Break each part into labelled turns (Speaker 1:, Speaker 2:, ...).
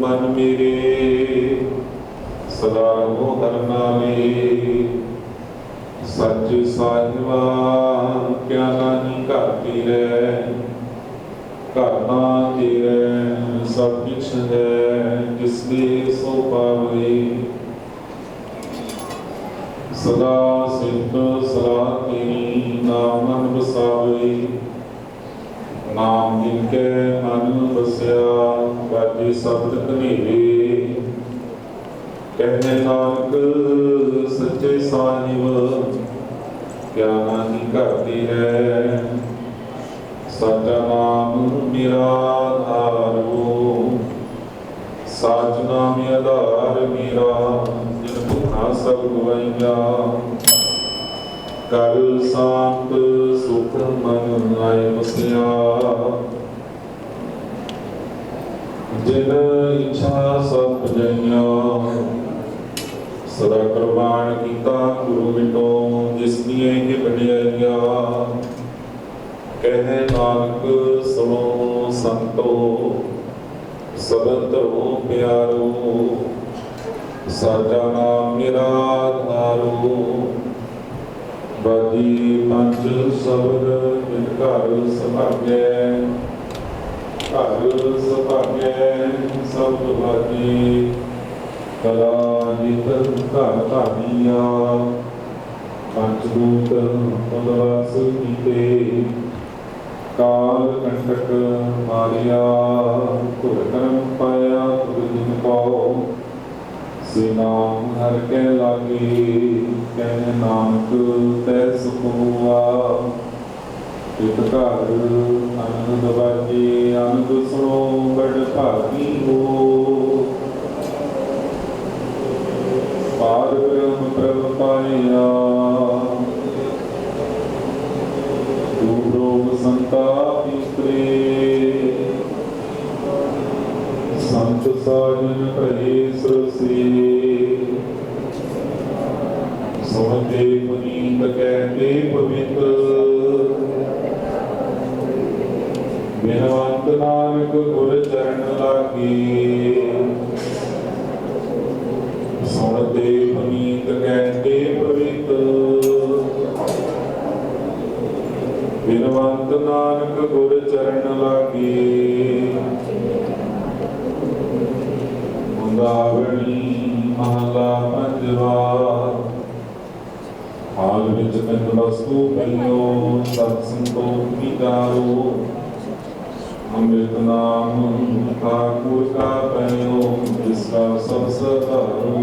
Speaker 1: मन मेरे सदा रहो हर नाले। सच साहिबा क्या नानी घाटी रै, घाटा तेरे सब किछ है जिसके सो पावे। सदा सिद्ध सलाह तेरी नाम मन बसावे। नाम जिनके मन बसया बाजे शब्द कनेरे। कहने नानक सच्चे साहिब क्या नानी घाटी है। सच्चा नाम मेरा आधार हो, सच नाम आधार मेरा जिन भुखा सब गवाइया। कर शांत सुख मन आए बसिया। जिन इच्छा सब जइया सदा कुर्बान कीता गुरु मिटो जिसदियां ये वडियाइया। कहे नानक सुनो संतो सबद हो प्यारो। साजा नाम मेरा आधारो। बाजी पंच शब्द जिन घर सुभागे। घर सुभागे शब्द बाजी कला जित घर धारिया। पंचभूत पुनवास कीते काल कंटक मारिया। घुर कर्म पाया तुर जिन पाओ से नाम हर के लागे। कहने नानक तै सुख हुआ एक घर आनंद बाजे। आनंद सुनो बड़ भागी हो पार ब्रह्म प्रभ पाया। दूर रोग संताप उतरे संत साजन भये सुरसे। सुनते पुनीत कहते पवित्र बिनवंत नानक गुर चरण लागे। सुनते पुनीत कहते पवित्र बिनवंत नानक गुर चरण लागे। मुंदावणी महला पंजवा। हाल विच पिंड वस्तु पइयो सत संतोख विचारो। अमृत नाम ठाकुर का पइयो जिसका सब सहारो।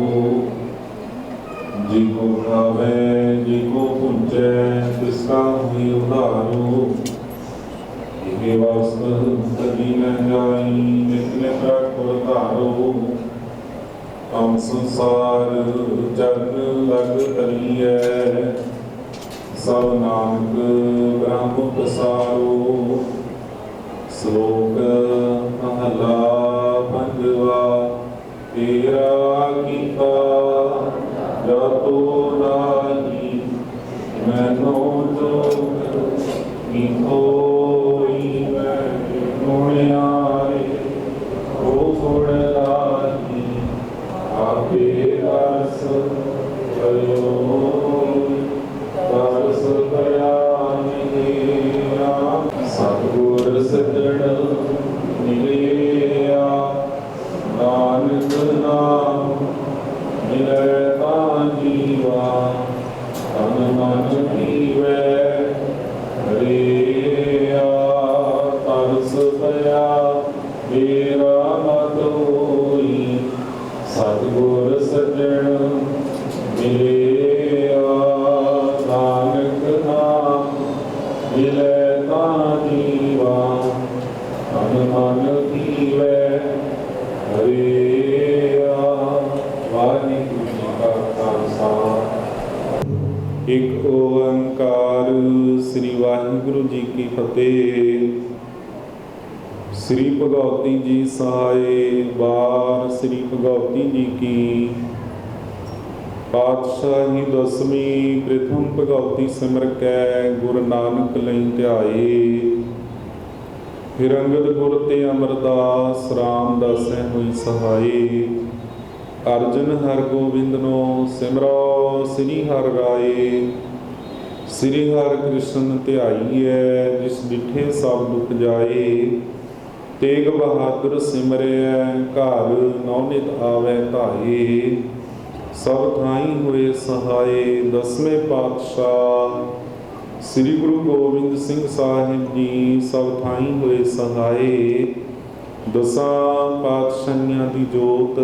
Speaker 1: जी को खावे जी को पूजे तिसका हुई उधारो। ये वास्तु कभी न जाई नित्य प्रकुर तारो। हम संसार जन लग तरिए सब नानक ब्रह्म पसारो। श्लोक महला पंजवा। तेरा कीता जातो नाही मैनो जोग कीतोई मैं गुणियारे ओ गुण लाही। आपे रस भयो तरस दया निया। सतगुर सजण मिलिया नानक नाम मिलै तां जीवा। तन मन पीवै हरिया तरस दया मेरा मत होई। सतगुर सजण मिलिया नानक नाम मिलै तां जीवा। तन मन पीवै हरिया। वाहिगुरू जी का खालसा एक ओंकार। श्री वाहिगुरू जी की फतेह। श्री भगवती जी सहाय। बार श्री भगवती जी की पातशाही दसवीं। प्रथम भगवती सिमर कै गुरु नानक लई ध्याए। फिर अंगद गुर ते अमरदास रामदासै हुई सहाय। अर्जन हर गोबिंद नो सिमरो श्री हर राय। श्री हर कृष्ण ध्याईऐ जिस डिठे सब दुख जाए। तेग बहादुर सिमरै घर नौनित आवे धाए। सब थाई हुए सहाय दसवें पातशाह श्री गुरु गोबिंद सिंह साहिब जी। सब थाई हुए सहाय दसां पातशाहियां दी जोत।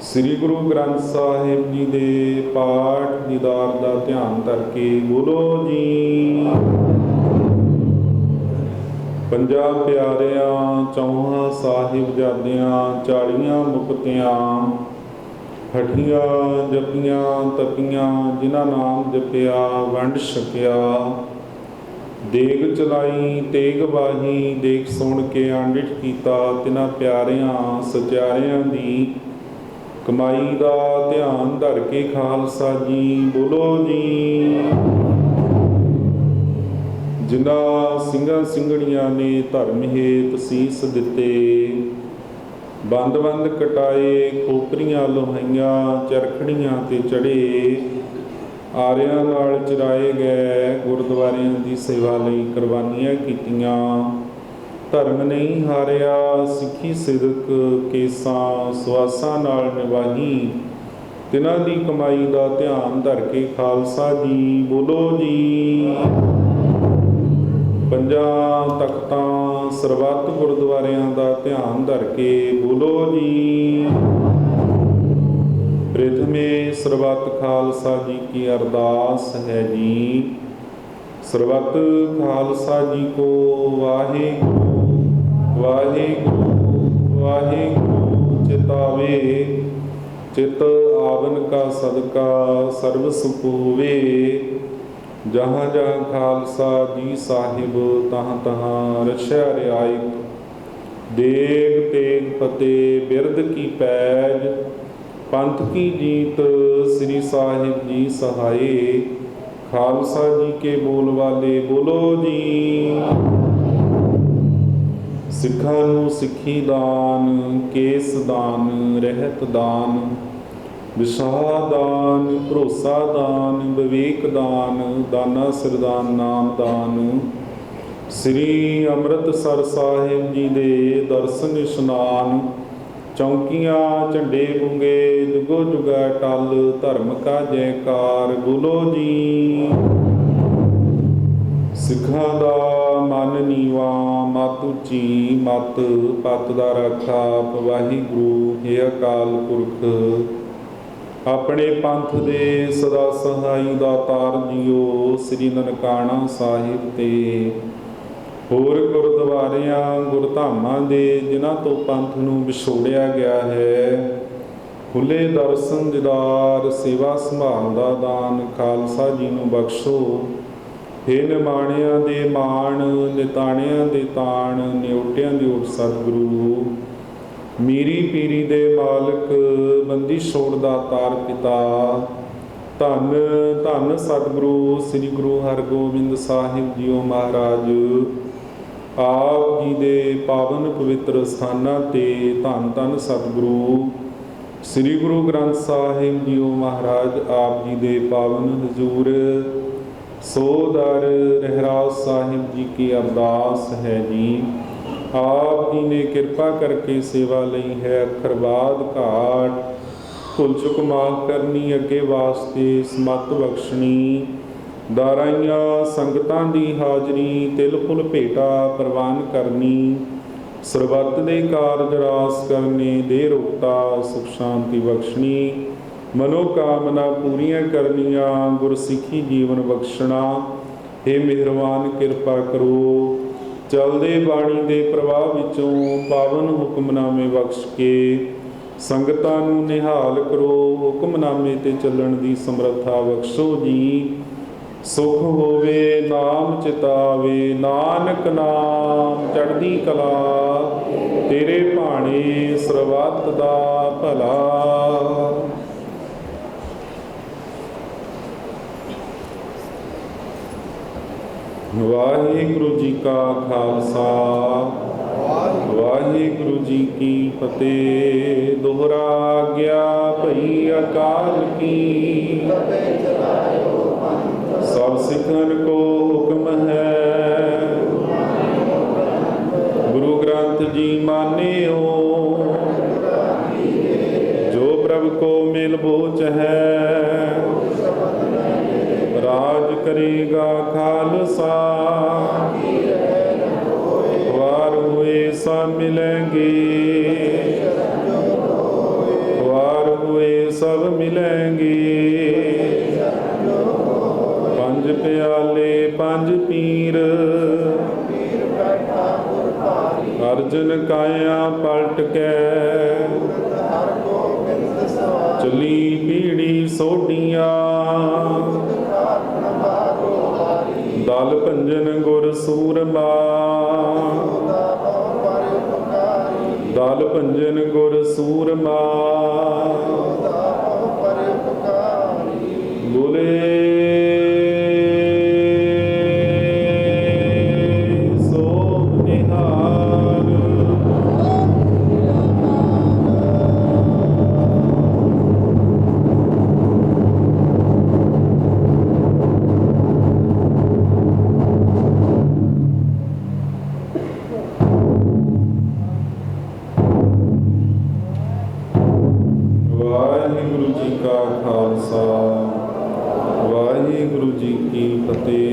Speaker 1: श्री गुरु ग्रंथ साहिब जी दे पाठ दीदार का ध्यान करके बोलो जी। पंजा प्यारियां चौहां साहिबजादियां 40 मुक्तियां हठियां जपियां तपियां जिन्हां नाम जपिया वंड छकिया। देग चलाई तेग वाही देख सुन के अंडिठ कीता। तिन्हां प्यारियां सचारियां दी कमाई का ध्यान धर के खालसा जी बोलो जी। जिन्हां ਸਿੰਘਾਂ ਸਿੰਘਣੀਆਂ ने धर्म हेत सीस दिते। बंद बंद कटाए खोपरियां लोहाइयां चरखड़ियां ते चढ़े। आरियां नाल चराए गए गुरुद्वारियां दी सेवा लई कुर्बानियां कीतियां। धर्म नहीं हारिया सिੱਖੀ सिदक केसां सुआसां नाल निभाही। तिन्हां दी कमाई का ध्यान धर के खालसा जी बोलो जी। पंजां तख्तां सरबत गुरुद्वारियां का ध्यान धर के बोलो जी। प्रथमे सरबत खालसा जी की अरदास है जी। सरबत खालसा जी को वाहेगुरु वाहेगुरु वाहेगुरु चितावे। चित आवन का सदका सर्व सुख होवे। जहाँ जहाँ खालसा जी साहिब तहाँ तहाँ रक्षा रियायत। देग तेग फतेह बिरद की पैज पंथ की जीत। श्री साहिब जी सहाय खालसा जी के बोल वाले बोलो जी। सिखां नूं सिੱਖੀ दान केस दान रहत दान विसाह दान भरोसा दान विवेक दान दाना सिरदान नाम दान। श्री अमृतसर साहिब जी दे दर्शन इशनान। चौंकियां झंडे बुंगे जुगो जुगा टल धर्म का जयकार बोलो जी। सिखां दा मन नीवा मत उची मत पत दा राखा वाहिगुरु हे अकाल पुरख। अपने पंथ दे सदा सहाई दातार जियो श्री ननकाना साहिब ते होर गुरुद्वारियां गुरधामां दे जिन्हां तो पंथ नूं विछोड़िया गया है। खुले दर्शन दीदार सेवा संभाल दा दान खालसा जी नूं बख्शो। हे निमाणियां दे माण निताणियां दे ताण निउटियां दी उठ सतगुरु। मीरी पीरी दे मालक बंदी छोड़ दातार पिता। धन धन सतगुरु श्री गुरु हरगोबिंद साहिब जीओ महाराज। आप जी दे पावन पवित्र स्थानां ते धन धन सतगुरु श्री गुरु ग्रंथ साहिब जीओ महाराज। आप जी दे पावन हजूर सोदर रहराज साहिब जी की अरदास है जी। आप जी ने कृपा करके सेवा ली है। अखरबाद घाट भुल चुक माफ करनी अगे वास्ते समत बख्शनी। दाराइयां संगतां दी हाजरी तिल फुल भेटा प्रवान करनी। सरबत दे कारज रास करने दे रोकता सुख शांति बख्शनी। मनोकामना पूरियां करनियां गुरसिੱਖੀ जीवन बख्शना। हे मेहरबान कृपा करो चलदे बाणी दे प्रवाह विचों पावन हुक्मनामे बख्श के संगतां नूं निहाल करो। हुक्मनामे ते चलण दी समर्था बख्शो जी। सुख होवे नाम चितावे नानक नाम चढ़दी कला। तेरे भाणे सरबत दा भला। ਵਾਹਿਗੁਰੂ ਜੀ ਕਾ ਖਾਲਸਾ ਵਾਹਿਗੁਰੂ ਜੀ ਕੀ ਫਤਿਹ। ਦੋਹਰਾ ਗਿਆ ਭਈ ਅਕਾਲ ਕੀ, ਸਭ ਸਿੱਖਨ ਕੋ ਹੁਕਮ ਹੈ। ਗੁਰੂ ਗ੍ਰੰਥ ਜੀ ਮਾਨਿਓ, ਜੋ ਪ੍ਰਭ ਕੋ ਮਿਲ ਬੋਚ ਹੈ। ਰਾਜ ਕਰੇਗਾ ਖਾਲਸਾ, ਵਾਰ ਹੋਏ ਸਭ ਮਿਲेंगे, ਵਾਰ ਹੋਏ ਸਭ ਮਿਲेंगे। ਪੰਜ ਪਿਆਲੇ ਪੰਜ ਪੀਰ, ਅਰਜਨ ਕਾਇਆ ਪਲਟ ਕੇ। ਚਲੀ ਪੀੜੀ ਸੋਢੀਆਂ, ਦਲ ਭੰਜਨ ਗੁਰ ਸੂਰਮਾ। ਦਲ ਭੰਜਨ ਗੁਰ ਸੂਰਮਾ। ਬੋਲੇ ਸੋ ਨਿਹਾਲ। ਵਾਹਿਗੁਰੂ ਜੀ ਕਾ ਖਾਲਸਾ ਵਾਹਿਗੁਰੂ ਜੀ ਕੀ ਫਤਿਹ।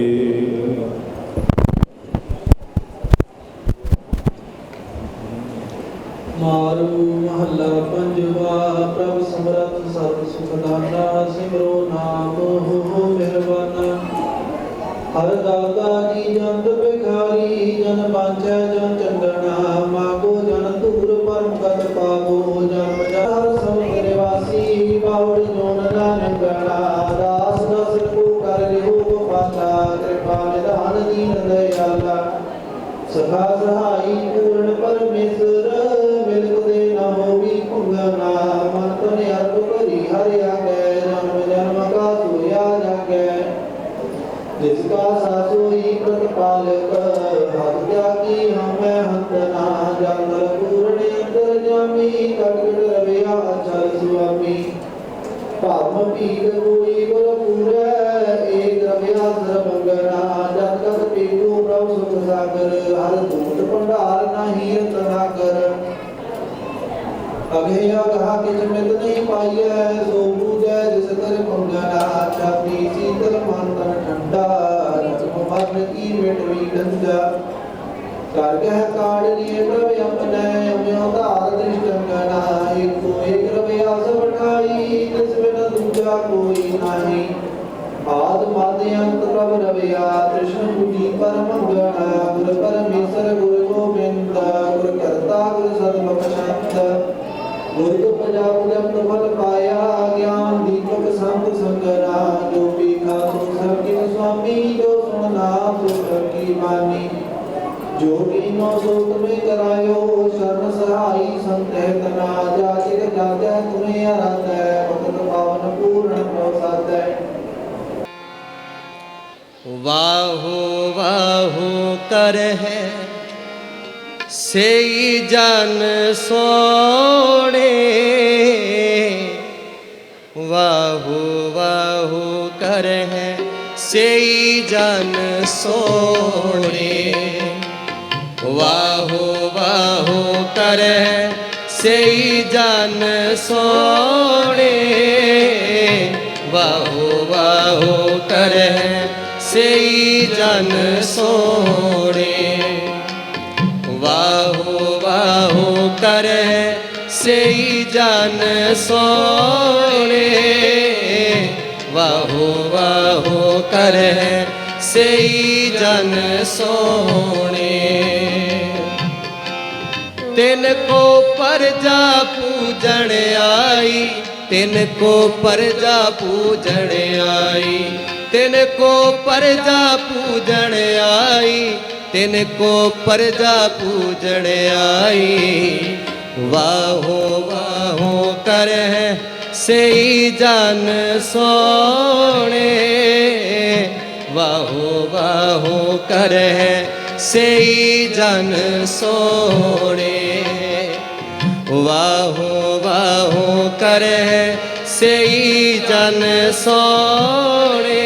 Speaker 2: ਮਾਰੂ ਮਹੱਲਾ ਪੰਜਵਾ। ਪ੍ਰਭ ਸਮਰੱਥ ਸਰਬ ਸੁਖ ਦਾਤਾ, ਸਿਮਰੋ ਨਾਮ ਹੋ ਮਿਹਰਬਾਨਾ। ਹਰ ਦਾਤਾ ਜੀ ਜੰਤ ਬਿਖਾਰੀ, ਜਨ ਬਾਂਝੈ ਜਨ ਚੰਦਨਾ। ਮਾਗੋ ਜਨ ਧੂਰ ਪਰਮ ਗਤ ਪਾਵੋ, ਜਨ ਹਰ ਸਬਦ ਨਿਵਾਸੀ। ਬਾਵੜ ਜੋਨ ਨਾਨਕ ਗਣਾ, ਦਾਸ ਦਸ ਕੋ ਕਰ ਲਿਓ ਗੋਪਾਲਾ। ਕਿਰਪਾ ਨਿਧਾਨ ਦੀਨ ਦਇਆਲਾ, ਸਖਾ ਸਹਾਈ ਪੂਰਨ ਪਰਮੇਸ਼ਰ। ਮਿਲਕ ਦੇ ਨਾ ਹੋਵੀ ਭੁੰਗਨਾ, ਮਨ ਤਨ ਅਰਪ ਕਰੀ ਹਰਿ ਆਗੈ। ਜਨਮ ਜਨਮ ਕਾ ਸੋਇਆ ਜਾਗੈ, ਜਿਸ ਕਾ ਸਾਸੋਈ ਪ੍ਰਤਪਾਲਕ। ਹਰਿ ਜਾਗੀ ਹਮੈ ਹੰਤਨਾ, ਜੰਗਲ ਪੂਰਨ ਅੰਤਰ ਜਾਮੀ। ਕਟਕਟ ਰਵਿਆ ਅਚਲ ਸੁਆਮੀ, ਭਾਵ ਭੀਖ ਕੋਈ ਗੁਰ ਪੂਰੈ। ਏਕ ਰਵਿਆ ਸਰਬੰਗਨਾ, ਜਨ ਕਤ ਪੀਕੂ ਪ੍ਰਭ ਸੁਖ ਸਾਗਰ। ਹਰ ਦੂਤ ਭੰਡਾਰ ਨਾਹੀ ਰਤਨਾਕਰ, ਅਗੇ ਅਗਾਹ ਕਿਛ ਮਿਤ ਨਹੀਂ ਪਾਈਐ। ਸੋ ਬੂਝੈ ਜਿਸ ਕਰ ਪੰਗਨਾ, ਛਾਤੀ ਸੀਤਲ ਮਨ ਤਨ ਠੰਡਾ। ਰਤਨ ਮਰਨ ਕੀ ਮਿਟਵੀ ਗੰਜਾ, ਕਰ ਕਹਿ ਕਾੜ ਲੀਏ ਪ੍ਰਭ ਆਪਣੈ। ਅਮਿਓ ਧਾਰ ਦ੍ਰਿਸ਼ਟੰਗਨਾ, ਏਕੋ ਏਕ ਰਵਿਆ ਸਭ ਠਾਈ। ਤਿਸ ਬਿਨ ਦੂਜਾ ਕੋਈ ਨਾਹੀ, ਆਦ ਮਦ ਅੰਤ ਪ੍ਰਭ ਰਵਿਆ। ਕ੍ਰਿਸ਼ਨ ਬੁੱਧੀ ਪਰਮ ਮੰਗਣਾ, ਗੁਰ ਪਰਮੇਸ਼ਰ ਗੁਰ ਗੋਬਿੰਦ। ਗੁਰ ਕਰਤਾ ਗੁਰ ਸਰਬਖਸ਼ੰਤ, ਗੁਰ ਪੰਜਾਬ ਜਪਤ ਫਲ ਪਾਇਆ। ਗਿਆਨ ਦੀਪਕ ਸੰਗ ਸੰਗਨਾ, ਜੋ ਪੀਖਾ ਸੋ ਸਭ ਕਿਨ ਸੁਆਮੀ। ਜੋ ਸੁਣਨਾ ਸੋ ਸਭ ਕੀ ਬਾਣੀ, ਜੋ ਕੀਨੋ ਸੋ ਤੁਮੇ ਕਰਾਇਓ। ਸ਼ਰਨ ਸਹਾਈ ਸੰਤਹਿ ਤਨਾ, ਜਾਚਿਕ ਜਾਚੈ ਤੁਮੇ ਆਰਾਧੈ। ਭਗਤ ਪਾਵਨ ਪੂਰਨ ਪ੍ਰਸਾਦੈ।
Speaker 3: ਵਾਹੋ ਵਾਹੋ ਕਰ ਹੈ ਸਈ ਜਨ ਸੋਹਣੇ। ਵਾਹੋ ਵਾਹੋ ਕਰ ਹੈ ਸਈ ਜਨ ਸੋਹਣੇ। ਵਾਹੋ ਵਾਹੋ ਕਰ ਹੈ ਸਈ ਜਨ ਸੋਹਣੇ। ਵਾਹੋ ਵਾਹੋ ਕਰ ਹੈ ਸਈ ਜਨ ਸੋਹਣੇ। ਵਾਹੋ ਵਾਹੋ ਕਰ ਸਈ ਜਨ ਸੋਹਣੇ। ਵਾਹੋ ਵਾਹੋ ਕਰ ਸਈ ਜਨ ਸੋਹਣੇ। ਤਿਨ ਕੋ ਪਰਜਾ ਪੂਜਣ ਆਈ, ਤਿਨ ਕੋ ਪਰਜਾ ਪੂਜਣ ਆਈ। ਤਿਨ ਕੋ ਪਰਜਾ ਪੂਜਣ ਆਈ, ਤਿਨ ਕੋ ਪਰਜਾ ਪੂਜਣ ਆਈ। ਵਾਹੋ ਵਾਹੋ ਕਰਹਿ ਸਈ ਜਨ ਸੋਹਣੇ। वाहो वाहो करे सेई जन सोने, वाहो वाहो करे सेई जन सोने,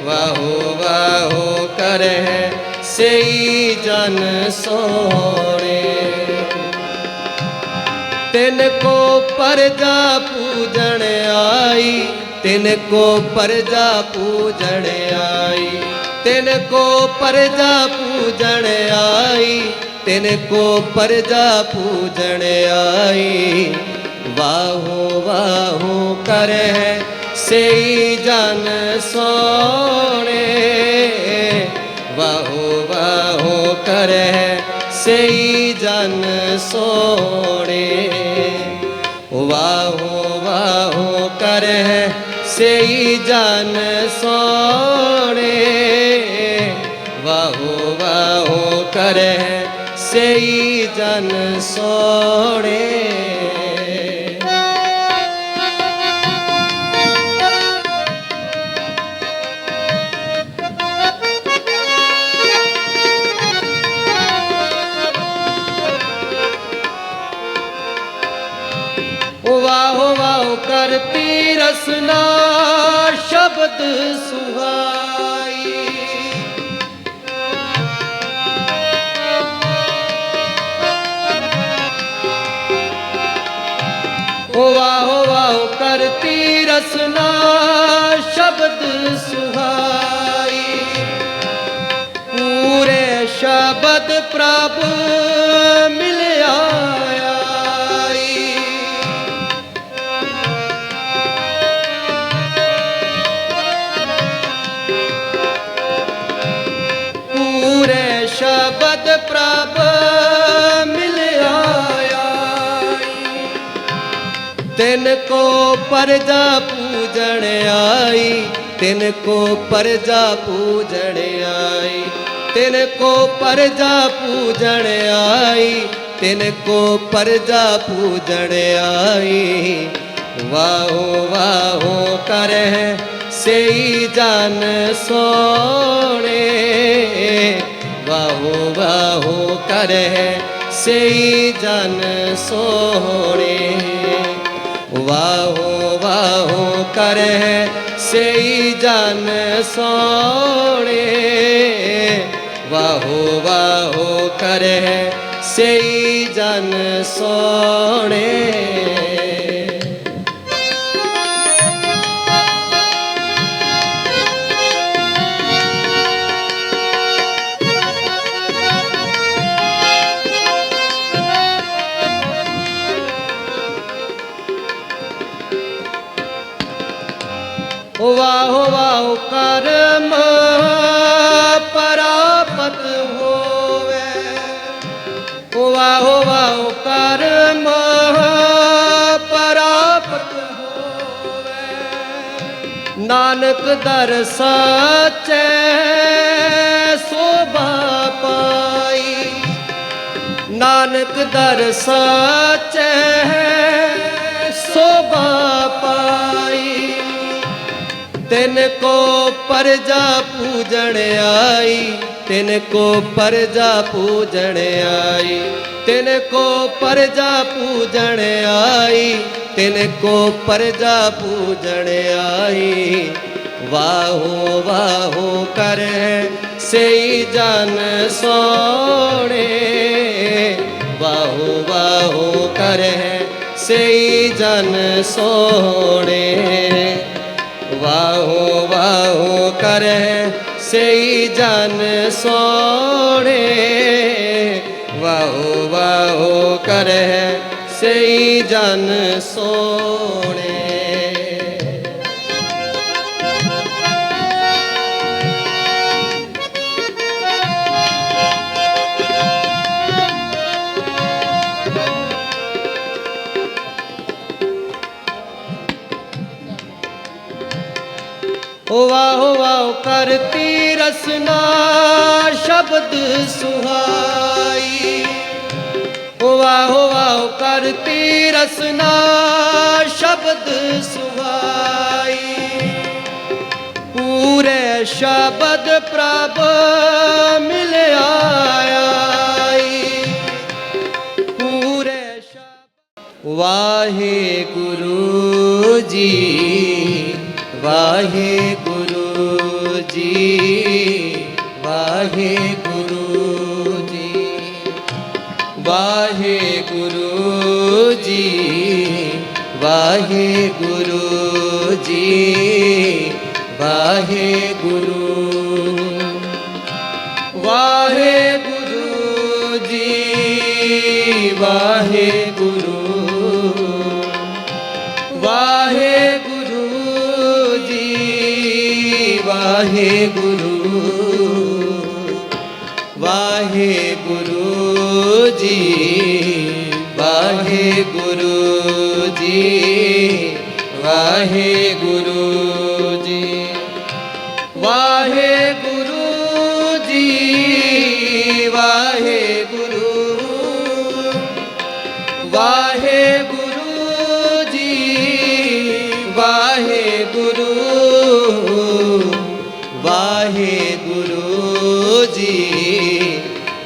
Speaker 3: वाहो वाहो करे सेई जन सोने। तिनको परजा पूजन आई, तिनको परजा पूजन आई, तिनको परजा पूजन आई, तिनको परजा पूजन आई। वाहो वाहो करे सेई जन सोने, वाहो वाहो करे सेई जन सोने, वाहो वाहो करे सेई जन सोने, वाहो वाहो करे सेई जन सोने। वाहो वाहो करती रसना शब्द सुहाई, वाहो वाहो करती रसना शब्द सुहाई। पूरे शब्द प्रभु मिल आया, शब्द प्रभ मिल आया। तिनको परजा पूजन आई, तिनको परजा पूजन आई, तिनको परजा पूजन आई, तिनको परजा पूजन आई। वाहो वाहो करे सेई जन सोने, वाहो वाहो करे सेई जन सोने, वाहो वाहो करे सेई जन सोने, वाहो वाहो करे सेई जन सोने। वाहो वाहो कर्म परापत होवे, वाहो वाहो कर्म परापत होवे। नानक दर साचे शोभा पाई, नानक दर साचे शोभा पाई। तिनको परजा पूजन आई, तिनको परजा पूजन आई, तिनको परजा पूजन आई, तिनको परजा पूजन आई। वाहो वाहो करे सेई जन सोने, वाहो वाहो करे सेई जन सोने, वाहो वाहो करे सेई जन सोने, वाहो वाहो करे सेई जन सोने। वाहो वाहो करती रसना शब्द सुहाई, वाहो वाहो करती रसना शब्द सुहाई। पूरे शब्द प्रभ मिलिया आई, पूरे शब्द। वाहे गुरु जी, वाहे गुरु जी, वाहे गुरु जी, वाहे गुरु जी, वाहे गुरु जी, वाहे गुरु, वाहे गुरु जी, वाहे गुरु, वाहे गुरु जी, वाहे गुरु, वाहे गुरु जी, वाहे गुरु जी, वाहे गुरु जी, वाहे गुरु जी, वाहे गुरु, वाहे गुरु जी, वाहे गुरु, वाहे गुरु जी,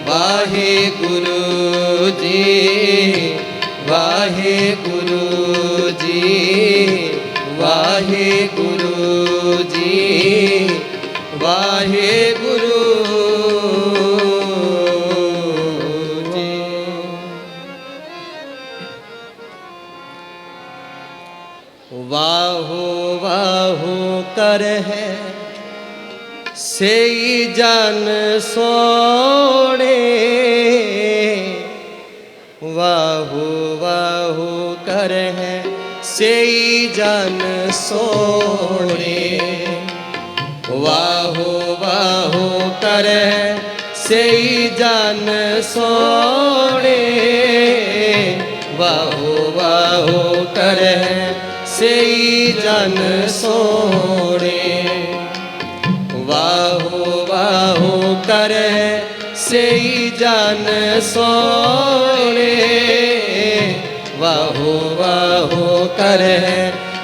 Speaker 3: वाहे गुरु जी, वाहे गुरु जी, वाहे गुरु जी, वाहे गुरु जी। वाहो वाहो कर है सेई जन सोने, वाहो वाहो कर है सेई जन सोने, वाहो वाहो कर है सेई जन सोने, वाहो वाहो कर है सेई जन सोने, वाहो वाहो कर सेई जन सोने, वाहो वाहो कर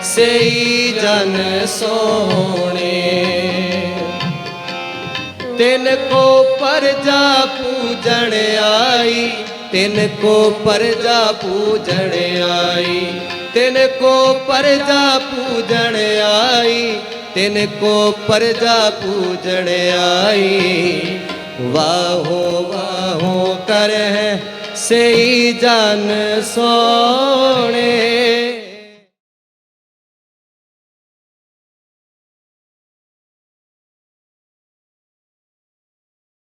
Speaker 3: सेई जन सोने। तिनको परजा पूजण आई, तिनको परजा पूजण आई, तिनको परजा पूजण आई, तिनको परजा पूजण आई, वाहो वाहो कर सेई जन सोने।